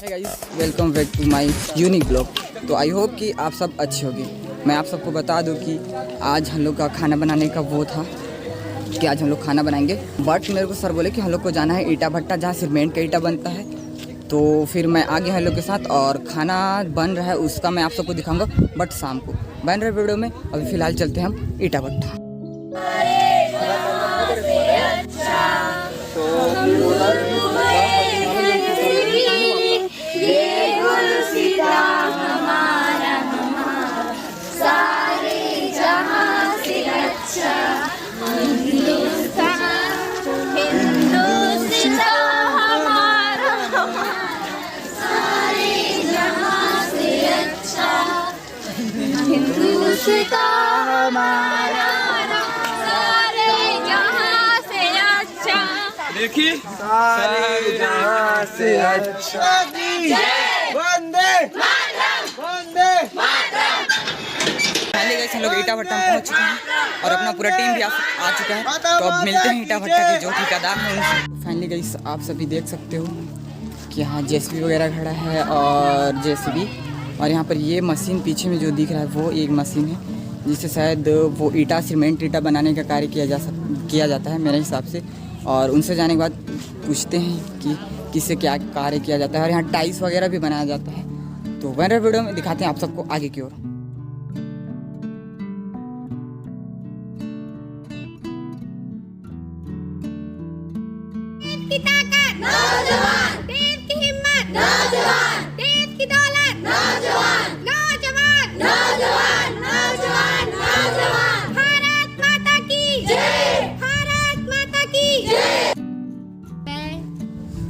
Hey guys, welcome back to my unique blog. तो I hope कि आप सब अच्छे होंगे। मैं आप सबको बता दूं कि आज हम लोग का खाना बनाने का वो था कि आज हम लोग खाना बनाएंगे, बट मेरे को सर बोले कि हम लोग को जाना है ईटा भट्टा जहाँ सीमेंट का ईटा बनता है। तो फिर मैं आ गया हम लोग के साथ और खाना बन रहा है, उसका मैं आप सबको दिखाऊंगा बट शाम को बन रहा है वीडियो में। अभी फ़िलहाल चलते हैं हम ईटा भट्टा। देखिए सारे जहां से अच्छा वंदे पहले गए हम लोग ईटा भट्टा में पहुंच चुके हैं और अपना पूरा टीम भी आ चुका है। तो अब मिलते हैं ईटा भट्टा के जो ठेकेदार हैं उनसे। फाइनली गई आप सभी देख सकते हो कि यहाँ जेसीबी वगैरह खड़ा है और जेसीबी, और यहाँ पर ये मशीन पीछे में जो दिख रहा है वो एक मशीन है जिससे शायद वो ईटा सीमेंट ईटा बनाने का कार्य किया जाता है मेरे हिसाब से। और उनसे जाने के बाद पूछते हैं कि किससे क्या कार्य किया जाता है, और यहाँ टाइल्स वगैरह भी बनाया जाता है। तो वह वीडियो में दिखाते हैं आप सबको आगे की ओर।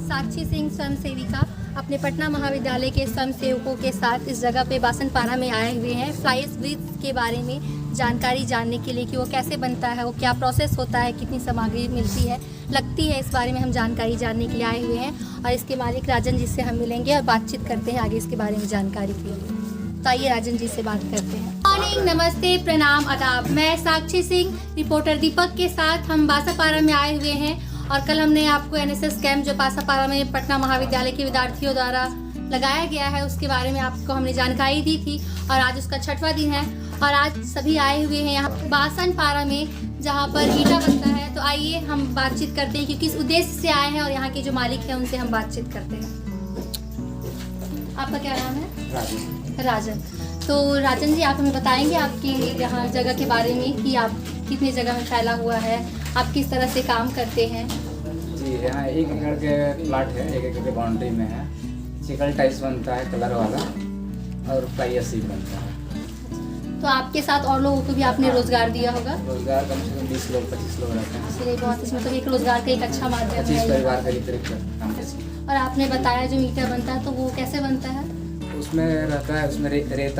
साक्षी सिंह स्वयं सेविका अपने पटना महाविद्यालय के स्वयं सेवकों के साथ इस जगह पे बासनपारा में आए हुए हैं फ्लाइस ब्रिज के बारे में जानकारी जानने के लिए कि वो कैसे बनता है, वो क्या प्रोसेस होता है, कितनी सामग्री मिलती है लगती है, इस बारे में हम जानकारी जानने के लिए आए हुए हैं। और इसके मालिक राजन जी से हम मिलेंगे और बातचीत करते हैं आगे इसके बारे में जानकारी के लिए। तो आइए राजन जी से बात करते हैं। मॉर्निंग, नमस्ते, प्रणाम, आदाब। मैं साक्षी सिंह रिपोर्टर दीपक के साथ हम बासापारा में आए हुए हैं और कल हमने आपको एनएसएस कैंप जो बासापारा में पटना महाविद्यालय के विद्यार्थियों द्वारा लगाया गया है उसके बारे में आपको हमने जानकारी दी थी और आज उसका 6वां दिन है और आज सभी आए हुए हैं यहाँ बासनपारा में जहाँ पर ईटा बनता है। तो आइए हम बातचीत करते हैं कि किस उद्देश्य से आए हैं और यहाँ के जो मालिक हैं उनसे हम बातचीत करते हैं। आपका क्या नाम है? राजन। तो राजन जी, आप हमें बताएंगे आपकी यहाँ जगह के बारे में कि आप कितनी जगह में फैला हुआ है, आप किस तरह से काम करते हैं? जी, यहाँ 1 एकड़ के प्लाट है, 1 एकड़ के बाउंड्री में है। चिकल टाइल्स बनता है कलर वाला और प्लाईवुड सीट बनता है। तो आपके साथ और लोगों को भी आपने रोजगार दिया होगा? रोजगार कम से कम 20 लोग 25 लोग रहते हैं। इसलिए बहुत इसमें तो एक रोजगार का एक अच्छा माध्यम है। 25 परिवार का करीब काम करते हैं। और आपने बताया जो ईटा बनता है तो वो कैसे बनता है? उसमें रहता है, उसमें रेत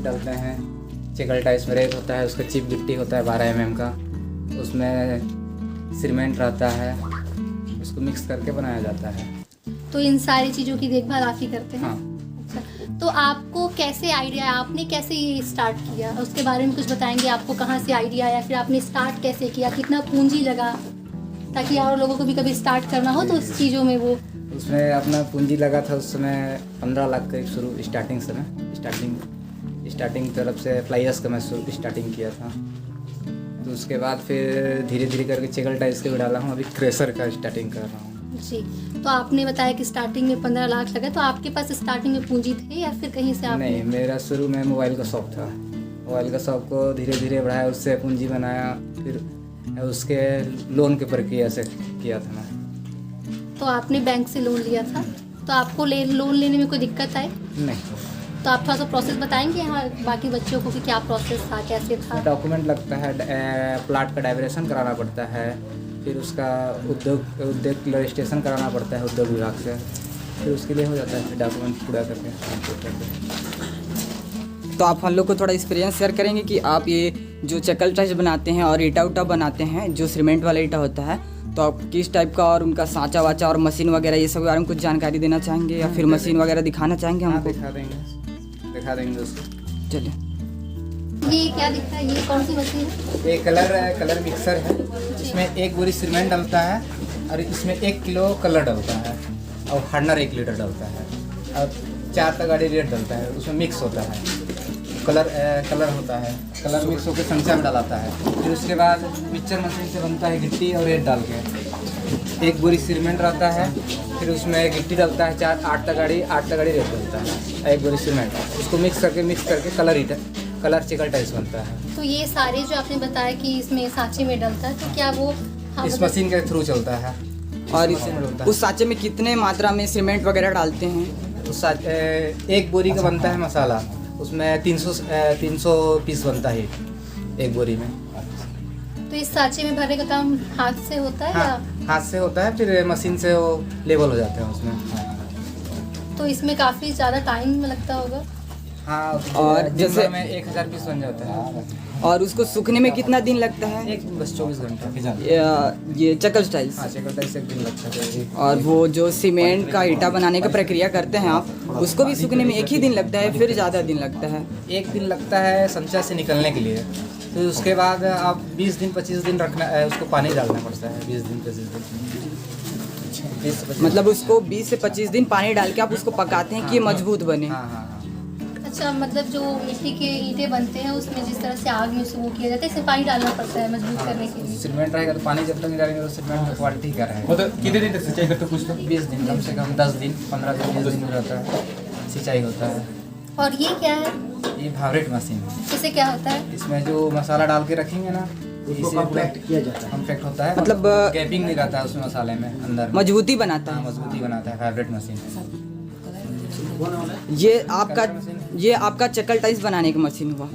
डालते हैं। चिकल टाइल्स में रेत होता है, उसका चिप गिट्टी होता है 12 mm का, उसमें सीमेंट रहता है, उसको मिक्स करके बनाया जाता है। तो इन सारी चीज़ों की देखभाल आप ही करते हैं? हाँ। अच्छा, तो आपको कैसे आइडिया, आपने कैसे ये स्टार्ट किया उसके बारे में कुछ बताएंगे? आपको कहाँ से आइडिया आया, फिर आपने स्टार्ट कैसे किया, कितना पूंजी लगा, ताकि और लोगों को भी कभी स्टार्ट करना हो तो उस चीज़ों में वो? उसमें अपना पूंजी लगा था उस समय 15 लाख करीब शुरू स्टार्टिंग तरफ से फ्लाइस का मैं स्टार्टिंग किया था। तो उसके बाद फिर धीरे धीरे करके चिकल टाइल्स के भी डाला हूँ, अभी क्रेशर का स्टार्टिंग कर रहा हूँ। जी, तो आपने बताया कि स्टार्टिंग में 15 लाख लगा, तो आपके पास स्टार्टिंग में पूंजी थे या फिर कहीं से? नहीं, मेरा शुरू में मोबाइल का शौक था। मोबाइल का शौक को धीरे धीरे बढ़ाया, उससे पूंजी बनाया, फिर उसके लोन के प्रक्रिया से किया था मैं। तो आपने बैंक से लोन लिया था, तो आपको लोन लेने में कोई दिक्कत आई? नहीं। तो आप थोड़ा सा प्रोसेस बताएंगे यहाँ बाकी बच्चों को कि क्या प्रोसेस था, कैसे था? डॉक्यूमेंट लगता है, प्लाट का डाइवरेशन कराना पड़ता है, फिर उसका उद्योग रजिस्ट्रेशन कराना पड़ता है उद्योग विभाग से, फिर उसके लिए हो जाता है फिर डॉक्यूमेंट पूरा करके। तो आप हम लोग को थोड़ा एक्सपीरियंस शेयर करेंगे कि आप ये जो चकल टाइल्स बनाते हैं और ईटा उटा बनाते हैं जो सीमेंट वाला ईटा होता है, तो आप किस टाइप का और उनका सांचा वाचा और मशीन वगैरह ये सब के बारे में कुछ जानकारी देना चाहेंगे या फिर मशीन वगैरह दिखाना चाहेंगे हमको? दिखा देंगे उसको। चलिए। ये क्या दिखता है, ये कौन सी मशीन है? ये कलर मिक्सर है, इसमें 1 बोरी सीमेंट डलता है और इसमें 1 किलो कलर डलता है और हार्डनर 1 लीटर डलता है। अब 4 तगाड़ी रेत डलता है, उसमें मिक्स होता है, कलर होता है, कलर मिक्स होकर संचा में डालाता है। फिर उसके बाद मिक्सचर मशीन से बनता है गिट्टी और रेत डाल के। एक बोरी सीमेंट रहता है, फिर उसमें गिट्टी डलता है 8 तगाड़ी रेत डलता है, एक बोरी सीमेंट, उसको मिक्स करके कलर चिकल टाइल्स बनता है। तो ये सारे जो आपने बताया कि इसमें सांचे में डलता है, तो क्या वो इस मशीन के थ्रू चलता है। और इस मशीन में डलता है। उस सांचे में कितने मात्रा में सीमेंट वगैरह डालते हैं? एक बोरी का बनता है मसाला, उसमें 300 पीस बनता है एक बोरी में। तो इस सांचे में भरने का काम हाथ से होता है हाँ, या हाथ से होता है, फिर मशीन से वो लेवल हो जाते हैं उसमें। तो इसमें काफ़ी ज़्यादा टाइम लगता होगा? हाँ, और जैसे में 1000 पीस बन जाता है। और उसको सूखने में कितना दिन लगता है? एक बस 24 घंटा। ये चकल टाइल्स। हाँ, चेक टाइल्स एक दिन लगता है। और वो जो सीमेंट का ईटा बनाने का प्रक्रिया करते हैं आप, उसको भी सूखने में एक ही दिन लगता है फिर ज़्यादा दिन लगता है? एक दिन लगता है संचा से निकलने के लिए, फिर उसके बाद आप 20 दिन 25 दिन रखना है, उसको पानी डालना पड़ता है। 20 दिन 25 दिन मतलब उसको 20 से 25 दिन पानी डाल के आप उसको पकाते हैं कि ये मजबूत बने? हाँ हाँ हाँ। अच्छा, मतलब जो मिट्टी के ईंटें बनते हैं उसमें जिस तरह से आग में उसको वो किया जाता है, इसमें पानी डालना पड़ता है मजबूत करने के लिए। सीमेंट रहेगा तो पानी जब तक नहीं डालेंगे तो सीमेंट की क्वालिटी क्या रहेगा। मतलब कितने दिन तक सिंचाई करते हो कुछ? 20 दिन, कम से कम 10 दिन 15 दिन 20 दिन हो जाता है, सिंचाई होता है। और ये क्या है, ये भावरेट मशीन है। इससे क्या होता है? इसमें जो मसाला डाल के रखेंगे ना, उसको कॉम्पैक्ट किया जाता है। कॉम्पैक्ट होता है, मतलब गैपिंग नहीं रहता है उसमें मसाले में अंदर। मजबूती बनाता हाँ, है। मजबूती बनाता है भावरेट मशीन। ये आपका चकल टाइल्स बनाने का मशीन हुआ।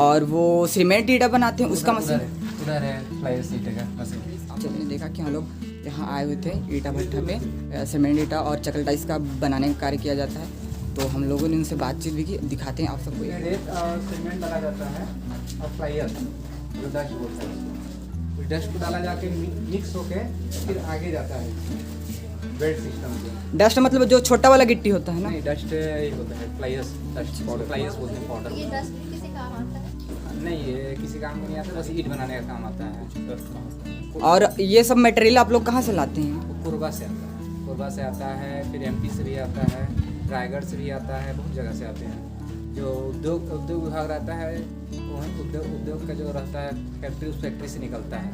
और वो सीमेंट ईटा बनाते हैं उसका मशीन? उधर है फ्लाई शीट का मशीन। हमने देखा कि हम लोग यहाँ आए हुए थे ईटा भट्टा पे, सीमेंट ईटा और चकल टाइल्स का बनाने का कार्य किया जाता है। तो हम लोगों ने उनसे बातचीत भी की, दिखाते हैं आप सबको। रेत और सीमेंट डाला जाता है और फ्लायर जो डस्ट बोलते हैं, डस्ट को डाला जाके मिक्स होके फिर आगे जाता है बेड सिस्टम से। डस्ट मतलब जो छोटा वाला गिट्टी होता है ना? नहीं, डस्ट ये होता है फ्लायर्स, डस्ट पाउडर, फ्लायर्स बोलते हैं पाउडर। ये डस्ट किसी काम आता है? नहीं, ये किसी काम में नहीं आता, बस ईंट बनाने का काम आता है। और ये सब मटेरियल आप लोग कहाँ से लाते हैं? पूर्वा से आता है, पूर्वा से आता है, फिर एमपी से भी आता है, रायगढ़ से भी आता है, बहुत जगह से आते हैं। जो उद्योग विभाग रहता है, वहीं उद्योग का जो रहता है फैक्ट्री, उस फैक्ट्री से निकलता है।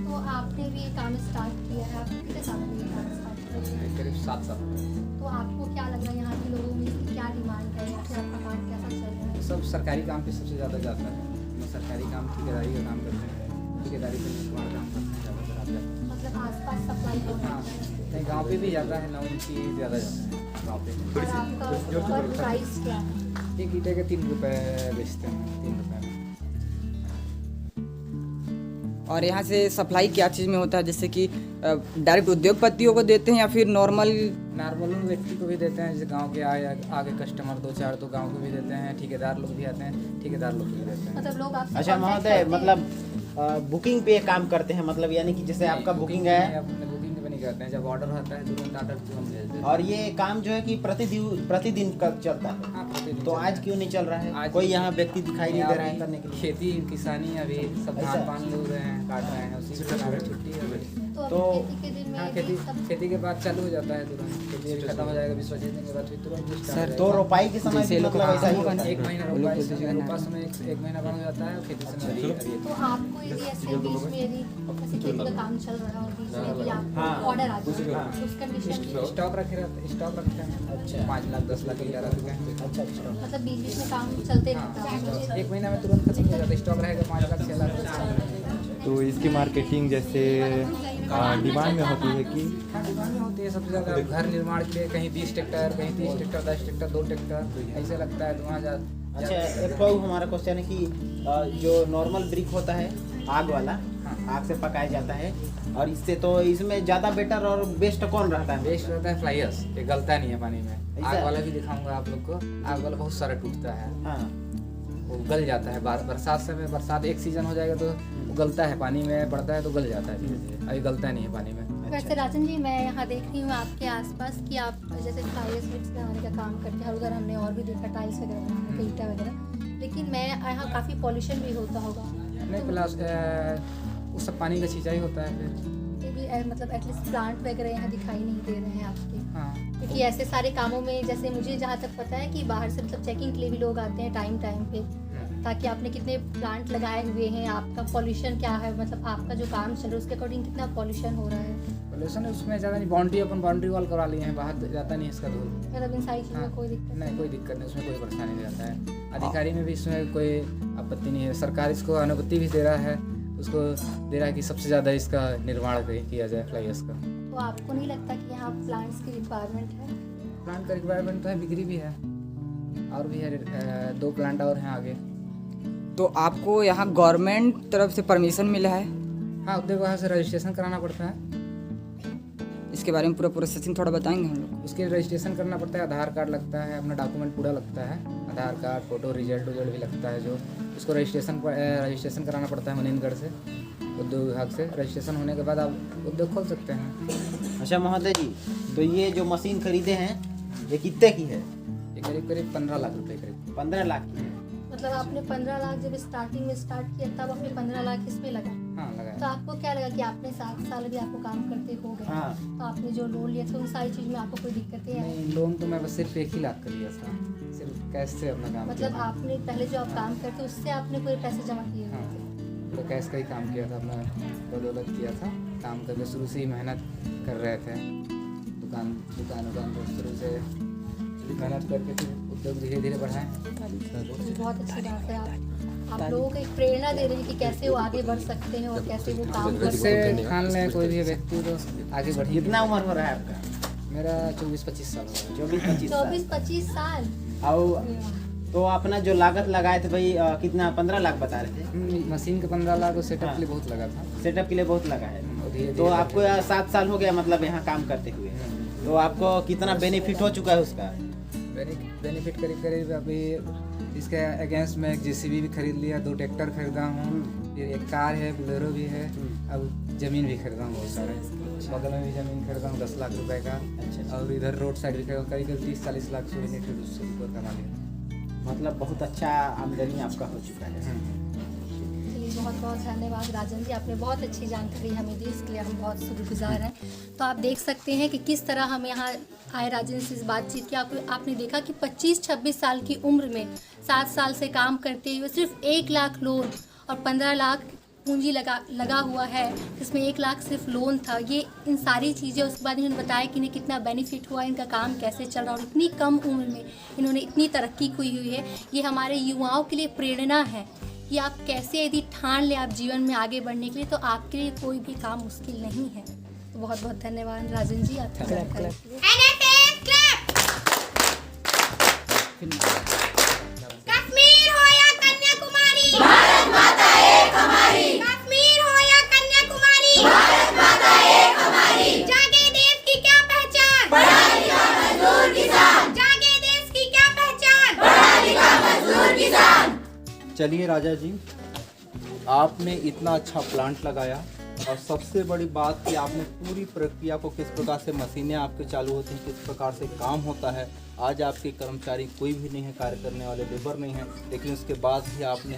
तो आपने भी ये काम स्टार्ट किया है, आप कितने साल में ये काम स्टार्ट किया है? करीब 7 साल। तो आपको क्या लग रहा है यहाँ के लोगों में इसकी क्या डिमांड है, या फिर आपका काम कैसा चल रहा है? सब सरकारी काम पे सबसे ज़्यादा जाता है। हम सरकारी काम ठेकेदारी का काम करते हैं, ठेकेदारी पे निर्माण काम करते हैं, ज़्यादातर आता है। मतलब आसपास सप्लाई होता हाँ, है? नहीं, गाँव पे भी जाता है, नाउन की ज़्यादा जाता है गाँव पे। और आपका पर प्राइस क्या है? एक ईंटे के 3 रुपये बेचते हैं, 3 रुपये में। और यहाँ से सप्लाई क्या चीज़ में होता है, जैसे कि डायरेक्ट उद्योगपतियों को देते हैं या फिर नॉर्मल व्यक्ति को भी देते हैं, जैसे गांव के आगे कस्टमर 2-4 तो गांव को भी देते हैं, ठेकेदार लोग भी आते हैं, ठेकेदार लोग को भी देते हैं। मतलब लोग आपसे अच्छा contact महोदय, करते हैं? मतलब बुकिंग पे काम करते हैं, मतलब यानी कि जैसे आपका बुकिंग है अपने बुकिंग पे नहीं करते हैं, जब ऑर्डर होता है तुरंत ऑर्डर तुरंत भेज देते हैं। और ये काम जो है कि प्रतिदिन का चलता है, हाँ, प्रतिदिन तो चलता आज है। क्यों नहीं चल रहा है? आज कोई यहाँ व्यक्ति दिखाई नहीं दे रहा है अभी करने के लिए? खेती किसानी अभी सब ऐसा? धान पान ले रहे हैं, काट रहे हैं, उसी से अगर छुट्टी है अभी। तो तो- खेती के दिन में हाँ, ये सब खेती के बाद चालू हो जाता है तुरंत, खेती खत्म हो जाएगा 20-25 दिन के बाद फिर तुरंत start हो जाएगा। तो रोपाई के समय भी मतलब ऐसा ही होगा ना? एक महीना रोपाई समय रोपा समय एक महीना बंद हो जाता है, और खेती समय अभी तो आपको यदि ऐसे बीच में यदि ऐसे खेती का काम चल रहा है और बीच में यदि आपको हाँ। ऑर्डर आता है हाँ। तो उस कंडीशन में स्टॉक रखे हैं। अच्छा। 5 लाख 10 लाख के रखे हैं। अच्छा अच्छा। मतलब बीच बीच में काम चलते रहता है? हाँ, एक महीना में तुरंत खत्म हो जाता है, स्टॉक रहेगा 5 लाख 6 लाख। तो इसकी मार्केटिंग जैसे डिमांड में होती है कि हाँ, डिमांड में होती है सबसे ज़्यादा घर निर्माण के लिए, कहीं 20 ट्रैक्टर, कहीं 30 ट्रैक्टर, 10 ट्रैक्टर, 2 ट्रैक्टर ऐसे लगता है, तो वहाँ अच्छा, एक तो हमारा क्वेश्चन है कि जो नॉर्मल ब्रिक होता है आग वाला, आग से पकाया जाता है, और इससे तो इसमें ज़्यादा बेटर और बेस्ट कौन रहता है? बेस्ट रहता है फ्लायर्स, ये गलता नहीं है पानी में। ऐसा? आग वाला भी दिखाऊंगा आप लोग को, आग वाला बहुत सारा टूटता है, हाँ। वो गल जाता है। बरसात समय, बरसात एक सीजन हो जाएगा तो वो गलता है, पानी में पड़ता है तो गल जाता है धीरे धीरे, अभी गलता नहीं है पानी में। वैसे राजन जी, मैं यहाँ देख रही हूँ आपके आसपास कि आप जैसे टाइल्स विट्स बनाने का काम करते हैं, और उधर हमने और भी देखा टाइल्स वगैरह बनाने का, ईटा वगैरह, लेकिन मैं यहाँ काफ़ी पॉल्यूशन भी होता होगा। नहीं, प्लस वो सब पानी का सिंचाई होता है, फिर भी मतलब एटलीस्ट प्लांट वगैरह यहाँ दिखाई नहीं दे रहे हैं आपके। हाँ, क्योंकि ऐसे सारे कामों में जैसे मुझे जहाँ तक पता है कि बाहर से मतलब चेकिंग के लिए भी लोग आते हैं टाइम टाइम पे, ताकि आपने कितने प्लांट लगाए हुए हैं, आपका पॉल्यूशन क्या है, मतलब आपका जो काम चल रहा है उसके अकॉर्डिंग कितना पॉल्यूशन हो रहा है। पोल्यूशन उसमें ज़्यादा नहीं, बाउंड्री अपन बाउंड्री वॉल करवा लिए हैं, बाहर जाता नहीं इसका धूल। मतलब इन सारी चीज़ों में कोई दिक्कत नहीं, कोई दिक्कत नहीं, उसमें कोई परेशानी नहीं रहता है। अधिकारी में भी इसमें कोई आपत्ति नहीं है, सरकार इसको अनुमति भी दे रहा है, उसको दे रहा है कि सबसे ज़्यादा इसका निर्माण किया जाए फ्लाई ऐश का। तो आपको नहीं लगता कि यहाँ प्लांट्स की रिक्वायरमेंट है? प्लांट का रिक्वायरमेंट तो है, बिक्री भी है, और भी है, 2 प्लांट और हैं आगे। तो आपको यहाँ गवर्नमेंट तरफ से परमिशन मिला है? हाँ, उद्योग वहाँ से रजिस्ट्रेशन कराना पड़ता है। इसके बारे में पूरा प्रोसेसिंग थोड़ा बताएंगे हम लोग? उसके रजिस्ट्रेशन करना पड़ता है, आधार कार्ड लगता है, अपना डॉक्यूमेंट पूरा लगता है, आधार कार्ड, फोटो, रिजल्ट भी लगता है, जो उसको रजिस्ट्रेशन कराना पड़ता है मनीनगढ़ से, उद्योग विभाग से। रजिस्ट्रेशन होने के बाद आप उद्योग खोल सकते हैं। अच्छा महोदय जी, तो ये जो मशीन खरीदे हैं ये कितने की है? ये करीब 15 लाख रुपए करीब। 15 लाख की है। मतलब आपने 15 लाख जब स्टार्टिंग में स्टार्ट किया तब आपने 15 लाख इसमें लगा? हाँ, लगाया। तो आपको क्या लगा कि आपने 7 साल भी आपको काम करते हो गए, हाँ। तो आपने जो लोन लिया था उन सारी चीज़ में आपको कोई दिक्कतें आई? नहीं, लोन तो मैं बस सिर्फ 1 ही लाख का लिया था, सिर्फ कैश से अपना काम मतलब किया। आपने पहले जो आप काम करते उससे आपने पूरे पैसे जमा किए हुए हाँ, थे? तो कैश का ही काम किया था, अपना बदौलत किया था, काम करके शुरू से ही मेहनत कर रहे थे, दुकान तो शुरू से मेहनत करके फिर उद्योग धीरे धीरे बढ़ाएं। बहुत अच्छी बात है। आप लोगों को एक प्रेरणा दे रहे हैं कि कैसे वो आगे बढ़ सकते हैं और कैसे वो काम कर सकते हैं। उससे ठान लें कोई भी व्यक्ति तो आगे बढ़िए। कितना उम्र हो रहा है आपका? मेरा 24-25 साल हो गया। 24-25 24-25 साल। साल। और तो अपना जो लागत लगाए थे भाई कितना? 15 लाख बता रहे थे। मशीन के 15 लाख और सेटअप के लिए बहुत लगा था। सेटअप के लिए बहुत लगा है। और धीरे-धीरे तो आपको 7 साल हो गया मतलब यहाँ काम करते हुए, तो आपको कितना बेनिफिट हो चुका है उसका? बेनिफिट करीब अभी इसके अगेंस्ट में एक JCB भी खरीद लिया, 2 ट्रैक्टर खरीदा हूँ, फिर एक कार है, बोलेरो भी है, अब ज़मीन भी खरीदा हूँ बहुत सारे। बगल में भी ज़मीन खरीदा हूँ 10 लाख रुपए का। अच्छा। और इधर रोड साइड भी खरीदा, करीब 30-40 लाख से ऊपर कमा लिया। मतलब बहुत अच्छा आमदनी आपका हो चुका है। चलिए, बहुत बहुत धन्यवाद राजन जी, आपने बहुत अच्छी जानकारी हमें दी, इसके लिए हम बहुत शुक्रगुजार हैं। तो आप देख सकते हैं कि किस तरह हम यहाँ आए राजन से इस बातचीत की। आपने देखा कि 25-26 साल की उम्र में 7 साल से काम करते हुए सिर्फ 1 लाख लोन और 15 लाख पूंजी लगा हुआ है, जिसमें 1 लाख सिर्फ लोन था। ये इन सारी चीज़ें, उसके बाद इन्होंने बताया कि इन्हें कितना बेनिफिट हुआ, इनका काम कैसे चल रहा और इतनी कम उम्र में इन्होंने इतनी तरक्की हुई है। ये हमारे युवाओं के लिए प्रेरणा है कि आप कैसे यदि ठान लें आप जीवन में आगे बढ़ने के लिए, तो आपके लिए कोई भी काम मुश्किल नहीं है। तो बहुत बहुत धन्यवाद राजन जी आपकी जानकारी के लिए। कश्मीर हो या कन्याकुमारी, भारत माता एक हमारी। कश्मीर हो या कन्याकुमारी, भारत माता एक हमारी। जागे देश की क्या पहचान, पढ़ा लिखा मजदूर किसान। जागे देश की क्या पहचान, पढ़ा लिखा मजदूर किसान। चलिए राजा जी, आपने इतना अच्छा प्लांट लगाया और सबसे बड़ी बात कि आपने पूरी प्रक्रिया को, किस प्रकार से मशीनें आपके चालू होती हैं, किस प्रकार से काम होता है। आज आपके कर्मचारी कोई भी नहीं है, कार्य करने वाले लेबर नहीं है, लेकिन उसके बाद भी आपने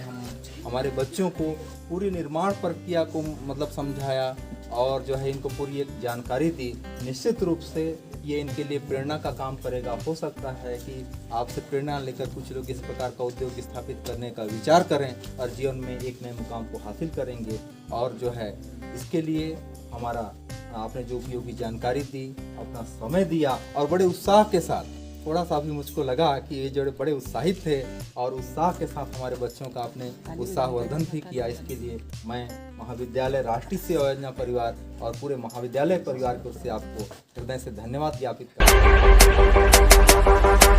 हमारे बच्चों को पूरी निर्माण प्रक्रिया को मतलब समझाया और जो है इनको पूरी एक जानकारी दी। निश्चित रूप से ये इनके लिए प्रेरणा का काम करेगा। हो सकता है कि आपसे प्रेरणा लेकर कुछ लोग इस प्रकार का उद्योग स्थापित करने का विचार करें और जीवन में एक नए मुकाम को हासिल करेंगे। और जो है इसके लिए हमारा आपने जो उपयोगी जानकारी दी, अपना समय दिया और बड़े उत्साह के साथ, थोड़ा सा भी मुझको लगा कि ये जो बड़े उत्साहित थे और उत्साह के साथ हमारे बच्चों का आपने उत्साहवर्धन भी किया। इसके लिए मैं महाविद्यालय राष्ट्रीय सेवा योजना परिवार और पूरे महाविद्यालय परिवार की ओर से आपको हृदय से धन्यवाद ज्ञापित करता हूँ।